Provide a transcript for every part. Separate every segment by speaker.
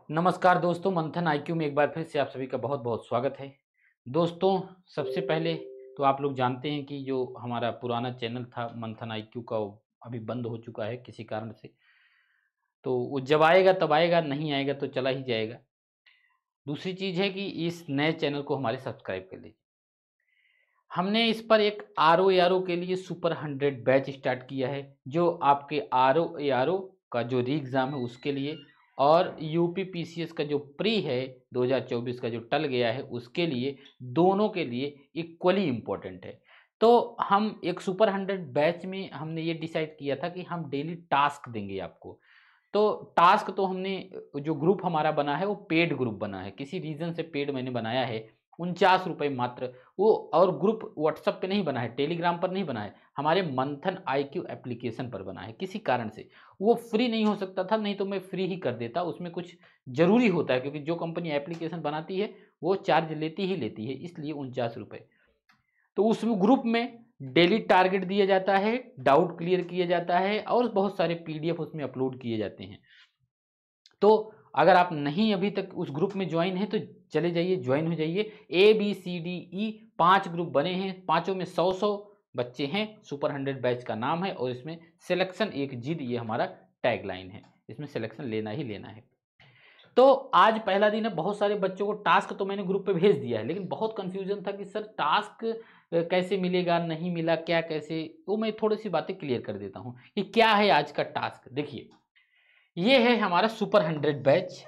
Speaker 1: नमस्कार दोस्तों, मंथन आईक्यू में एक बार फिर से आप सभी का बहुत बहुत स्वागत है। दोस्तों, सबसे पहले तो आप लोग जानते हैं कि जो हमारा पुराना चैनल था मंथन आईक्यू का, वो अभी बंद हो चुका है किसी कारण से। तो वो जब आएगा तब आएगा, नहीं आएगा तो चला ही जाएगा। दूसरी चीज़ है कि इस नए चैनल को हमारे सब्सक्राइब कर लीजिए। हमने इस पर एक आरओ के लिए सुपर 100 बैच स्टार्ट किया है, जो आपके आरओ का जो री एग्ज़ाम है उसके लिए, और यूपी पीसीएस का जो प्री है 2024 का जो टल गया है उसके लिए, दोनों के लिए इक्वली इम्पोर्टेंट है। तो हम एक सुपर 100 बैच में हमने ये डिसाइड किया था कि हम डेली टास्क देंगे आपको। तो टास्क तो हमने, जो ग्रुप हमारा बना है वो पेड ग्रुप बना है, किसी रीज़न से पेड मैंने बनाया है। 49 रुपये मात्र वो, और ग्रुप व्हाट्सएप पे नहीं बना है, टेलीग्राम पर नहीं बना है, हमारे मंथन आईक्यू एप्लीकेशन पर बना है। किसी कारण से वो फ्री नहीं हो सकता था, नहीं तो मैं फ्री ही कर देता। उसमें कुछ ज़रूरी होता है क्योंकि जो कंपनी एप्लीकेशन बनाती है वो चार्ज लेती ही लेती है, इसलिए 49 रुपये। तो उस ग्रुप में डेली टारगेट दिया जाता है, डाउट क्लियर किया जाता है, और बहुत सारे पीडीएफ उसमें अपलोड किए जाते हैं। तो अगर आप नहीं अभी तक उस ग्रुप में ज्वाइन हैं तो चले जाइए, ज्वाइन हो जाइए। A B C D E 5 group बने हैं, पांचों में 100 बच्चे हैं। सुपर 100 बैच का नाम है, और इसमें सिलेक्शन एक जिद, ये हमारा टैगलाइन है। इसमें सिलेक्शन लेना ही लेना है। तो आज पहला दिन है। बहुत सारे बच्चों को टास्क तो मैंने ग्रुप पे भेज दिया है, लेकिन बहुत कंफ्यूजन था कि सर टास्क कैसे मिलेगा, नहीं मिला क्या, कैसे। तो मैं थोड़ी सी बातें क्लियर कर देता हूँ कि क्या है आज का टास्क। देखिए, ये है हमारा सुपर 100 बैच।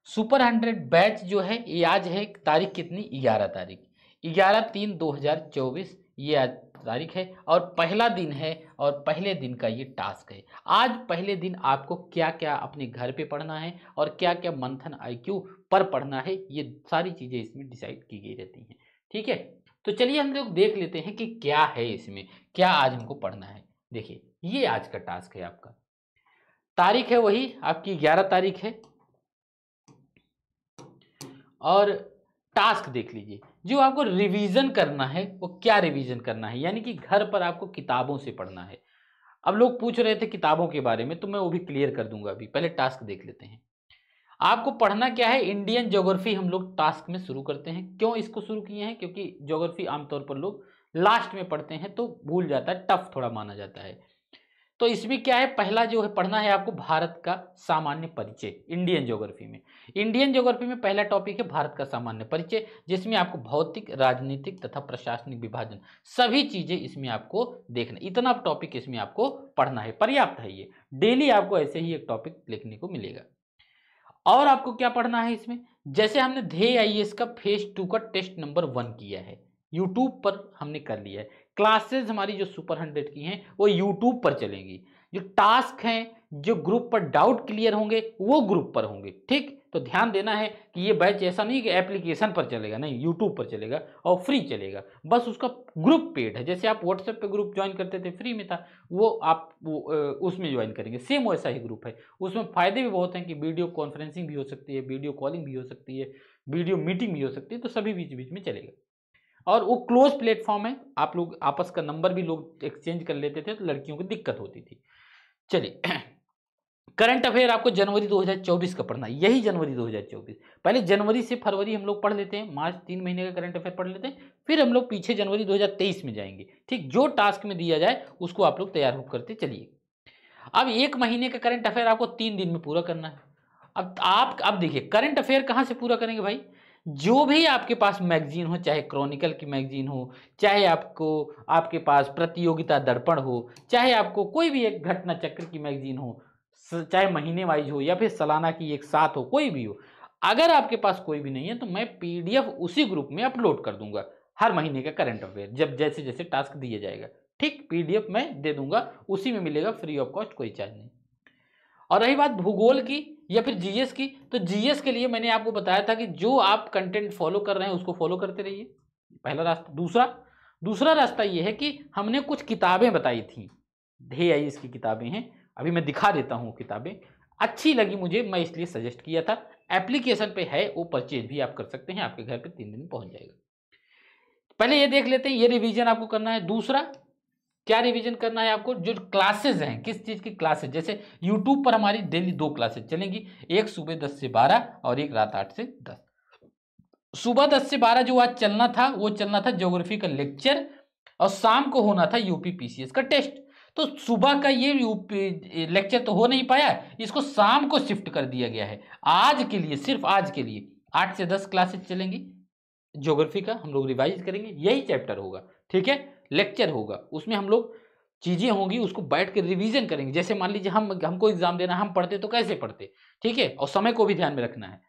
Speaker 1: सुपर 100 बैच जो है ये आज है तारीख कितनी, 11 तारीख, 11/3/2024, ये आज तारीख है, और पहला दिन है, और पहले दिन का ये टास्क है। आज पहले दिन आपको क्या क्या अपने घर पे पढ़ना है और क्या क्या मंथन आईक्यू पर पढ़ना है, ये सारी चीज़ें इसमें डिसाइड की गई रहती हैं। ठीक है, तो चलिए हम लोग देख लेते हैं कि क्या है इसमें, क्या आज हमको पढ़ना है। देखिए, ये आज का टास्क है आपका। तारीख है वही आपकी 11 तारीख है, और टास्क देख लीजिए। जो आपको रिवीजन करना है वो क्या रिवीजन करना है, यानी कि घर पर आपको किताबों से पढ़ना है। अब लोग पूछ रहे थे किताबों के बारे में, तो मैं वो भी क्लियर कर दूंगा। अभी पहले टास्क देख लेते हैं। आपको पढ़ना क्या है, इंडियन ज्योग्राफी हम लोग टास्क में शुरू करते हैं। क्यों इसको शुरू किए हैं, क्योंकि ज्योग्राफी आमतौर पर लोग लास्ट में पढ़ते हैं तो भूल जाता है, टफ थोड़ा माना जाता है। तो इसमें क्या है, पहला जो है पढ़ना है आपको भारत का सामान्य परिचय। इंडियन ज्योग्राफी में, इंडियन ज्योग्राफी में पहला टॉपिक है भारत का सामान्य परिचय, जिसमें आपको भौतिक, राजनीतिक तथा प्रशासनिक विभाजन सभी चीजें इसमें आपको देखना। इतना टॉपिक इसमें आपको पढ़ना है, पर्याप्त है ये। डेली आपको ऐसे ही एक टॉपिक लिखने को मिलेगा। और आपको क्या पढ़ना है इसमें, जैसे हमने ध्येय आईएएस का फेज 2 का टेस्ट नंबर 1 किया है, यूट्यूब पर हमने कर लिया है। क्लासेस हमारी जो सुपर 100 की हैं वो यूट्यूब पर चलेंगी। जो टास्क हैं, जो ग्रुप पर डाउट क्लियर होंगे वो ग्रुप पर होंगे। ठीक, तो ध्यान देना है कि ये बैच ऐसा नहीं कि एप्लीकेशन पर चलेगा, नहीं, यूट्यूब पर चलेगा और फ्री चलेगा। बस उसका ग्रुप पेड है, जैसे आप व्हाट्सएप पे ग्रुप ज्वाइन करते थे फ्री में था, वो आप उसमें ज्वाइन करेंगे, सेम वैसा ही ग्रुप है। उसमें फ़ायदे भी बहुत हैं कि वीडियो कॉन्फ्रेंसिंग भी हो सकती है, वीडियो कॉलिंग भी हो सकती है, वीडियो मीटिंग भी हो सकती है, तो सभी बीच बीच में चलेगा। और वो क्लोज प्लेटफॉर्म है, आप लोग आपस का नंबर भी लोग एक्सचेंज कर लेते थे, तो लड़कियों को दिक्कत होती थी। चलिए, करंट अफेयर आपको जनवरी 2024 का पढ़ना है, यही जनवरी 2024। पहले जनवरी से फरवरी हम लोग पढ़ लेते हैं, मार्च 3 महीने का करंट अफेयर पढ़ लेते हैं, फिर हम लोग पीछे जनवरी 2023 में जाएंगे। ठीक, जो टास्क में दिया जाए उसको आप लोग तैयार होकर करते चलिए। अब 1 महीने का करंट अफेयर आपको 3 दिन में पूरा करना है। अब देखिए, करंट अफेयर कहाँ से पूरा करेंगे भाई, जो भी आपके पास मैगजीन हो, चाहे क्रॉनिकल की मैगजीन हो, चाहे आपको आपके पास प्रतियोगिता दर्पण हो, चाहे आपको कोई भी एक घटना चक्र की मैगजीन हो, चाहे महीने वाइज हो या फिर सालाना की एक साथ हो, कोई भी हो। अगर आपके पास कोई भी नहीं है तो मैं पीडीएफ उसी ग्रुप में अपलोड कर दूंगा, हर महीने का करंट अफेयर जब जैसे जैसे टास्क दिया जाएगा। ठीक, पीडीएफ मैं दे दूंगा, उसी में मिलेगा फ्री ऑफ कॉस्ट, कोई चार्ज नहीं। और रही बात भूगोल की या फिर जीएस की, तो जीएस के लिए मैंने आपको बताया था कि जो आप कंटेंट फॉलो कर रहे हैं उसको फॉलो करते रहिए, पहला रास्ता। दूसरा दूसरा रास्ता ये है कि हमने कुछ किताबें बताई थी, ध्येय आईएएस की किताबें हैं, अभी मैं दिखा देता हूँ। किताबें अच्छी लगी मुझे, मैं इसलिए सजेस्ट किया था। एप्लीकेशन पे है, वो परचेज भी आप कर सकते हैं, आपके घर पे 3 दिन में पहुंच जाएगा। पहले ये देख लेते हैं, ये रिवीजन आपको करना है। दूसरा, क्या रिवीजन करना है आपको? जो क्लासेज हैं, किस चीज की क्लासेज, जैसे यूट्यूब पर हमारी डेली 2 क्लासेज चलेंगी, एक सुबह 10 से 12 और एक रात 8 से 10। सुबह 10 से 12 जो आज चलना था वो चलना था ज्योग्राफी का लेक्चर, और शाम को होना था यूपी पीसीएस का टेस्ट। तो सुबह का ये यूपी लेक्चर तो हो नहीं पाया, इसको शाम को शिफ्ट कर दिया गया है। आज के लिए, सिर्फ आज के लिए 8 से 10 क्लासेज चलेंगी ज्योग्राफी का, हम लोग रिवाइज करेंगे, यही चैप्टर होगा, ठीक है, लेक्चर होगा, उसमें हम लोग चीजें होंगी उसको बैठ के रिवीजन करेंगे। जैसे मान लीजिए हमको एग्जाम देना, हम पढ़ते तो कैसे पढ़ते, ठीक है, और समय को भी ध्यान में रखना है।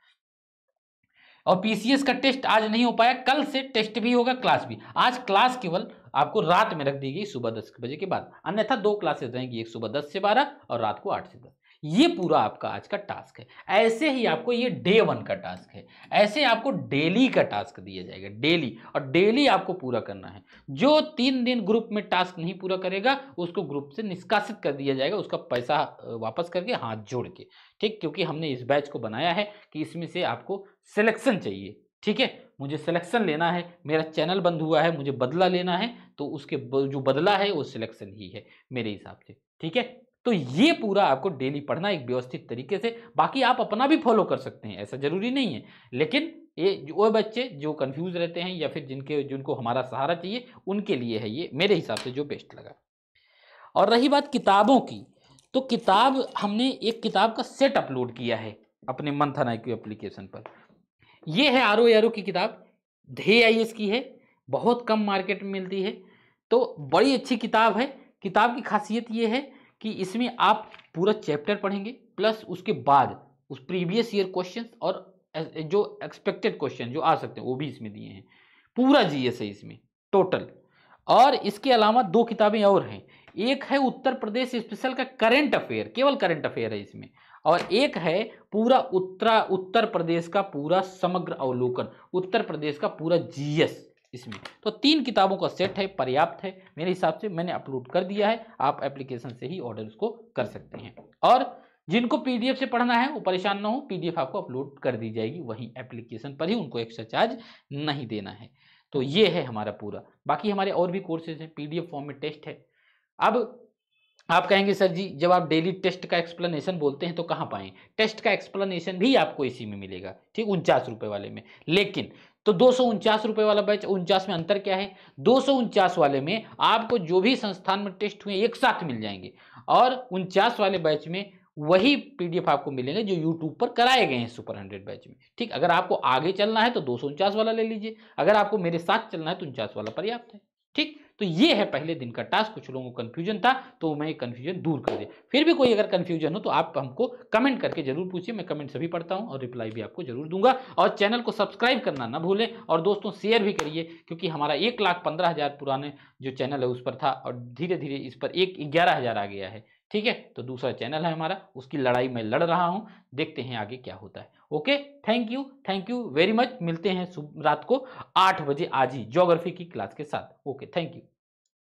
Speaker 1: और पीसीएस का टेस्ट आज नहीं हो पाया, कल से टेस्ट भी होगा, क्लास भी। आज क्लास केवल आपको रात में रख दी गई सुबह 10 बजे के बाद, अन्यथा 2 क्लासेस रहेंगी, एक सुबह 10 से 12 और रात को 8 से 10। ये पूरा आपका आज का टास्क है। ऐसे ही आपको ये डे 1 का टास्क है, ऐसे आपको डेली का टास्क दिया जाएगा, डेली, और डेली आपको पूरा करना है। जो 3 दिन ग्रुप में टास्क नहीं पूरा करेगा उसको ग्रुप से निष्कासित कर दिया जाएगा, उसका पैसा वापस करके हाथ जोड़ के, ठीक, क्योंकि हमने इस बैच को बनाया है कि इसमें से आपको सिलेक्शन चाहिए, ठीक है, मुझे सिलेक्शन लेना है, मेरा चैनल बंद हुआ है, मुझे बदला लेना है, तो उसके जो बदला है वो सिलेक्शन ही है मेरे हिसाब से, ठीक है। तो ये पूरा आपको डेली पढ़ना एक व्यवस्थित तरीके से, बाकी आप अपना भी फॉलो कर सकते हैं, ऐसा जरूरी नहीं है, लेकिन ये वो बच्चे जो कंफ्यूज रहते हैं या फिर जिनको हमारा सहारा चाहिए, उनके लिए है ये मेरे हिसाब से जो बेस्ट लगा। और रही बात किताबों की, तो किताब हमने एक किताब का सेट अपलोड किया है अपने मंथन IQ एप्लीकेशन पर। ये है RO की किताब, ध्येय IAS की है, बहुत कम मार्केट में मिलती है, तो बड़ी अच्छी किताब है। किताब की खासियत ये है कि इसमें आप पूरा चैप्टर पढ़ेंगे, प्लस उसके बाद उस प्रीवियस ईयर क्वेश्चन और जो एक्सपेक्टेड क्वेश्चन जो आ सकते हैं वो भी इसमें दिए हैं। पूरा GS है इसमें टोटल। और इसके अलावा 2 किताबें और हैं, एक है उत्तर प्रदेश स्पेशल का करंट अफेयर, केवल करंट अफेयर है इसमें, और एक है पूरा उत्तर प्रदेश का पूरा समग्र अवलोकन, उत्तर प्रदेश का पूरा GS इसमें। तो 3 किताबों का सेट है, पर्याप्त है मेरे हिसाब से, मैंने अपलोड कर दिया है, आप एप्लीकेशन से ही ऑर्डर उसको कर सकते हैं। और जिनको PDF से पढ़ना है वो परेशान ना हो, PDF आपको अपलोड कर दी जाएगी वहीं एप्लीकेशन पर ही, उनको एक्स्ट्रा चार्ज नहीं देना है। तो ये है हमारा पूरा। बाकी हमारे और भी कोर्सेज हैं, PDF फॉर्म में टेस्ट है। अब आप कहेंगे सर जी जब आप डेली टेस्ट का एक्सप्लेनेशन बोलते हैं तो कहाँ पाएं? टेस्ट का एक्सप्लेनेशन भी आपको इसी में मिलेगा, ठीक, 49 रुपए वाले में। लेकिन तो 249 रुपए वाला बैच, 49 में अंतर क्या है? 249 वाले में आपको जो भी संस्थान में टेस्ट हुए एक साथ मिल जाएंगे, और 49 वाले बैच में वही PDF आपको मिलेंगे जो यूट्यूब पर कराए गए हैं सुपर 100 बैच में, ठीक। अगर आपको आगे चलना है तो 249 वाला ले लीजिए, अगर आपको मेरे साथ चलना है तो 49 वाला पर्याप्त है, ठीक। तो ये है पहले दिन का टास्क। कुछ लोगों को कंफ्यूजन था तो मैं कंफ्यूजन दूर कर दिया। फिर भी कोई अगर कंफ्यूजन हो तो आप हमको कमेंट करके जरूर पूछिए, मैं कमेंट सभी पढ़ता हूं और रिप्लाई भी आपको जरूर दूंगा। और चैनल को सब्सक्राइब करना ना भूलें, और दोस्तों शेयर भी करिए, क्योंकि हमारा 1,15,000 पुराने जो चैनल है उस पर था, और धीरे धीरे इस पर 11,000 आ गया है, ठीक है। तो दूसरा चैनल है हमारा, उसकी लड़ाई मैं लड़ रहा हूं, देखते हैं आगे क्या होता है। Okay, thank you very much. मिलते हैं रात को 8 बजे आज ही ज्योग्राफी की क्लास के साथ। Okay, thank you.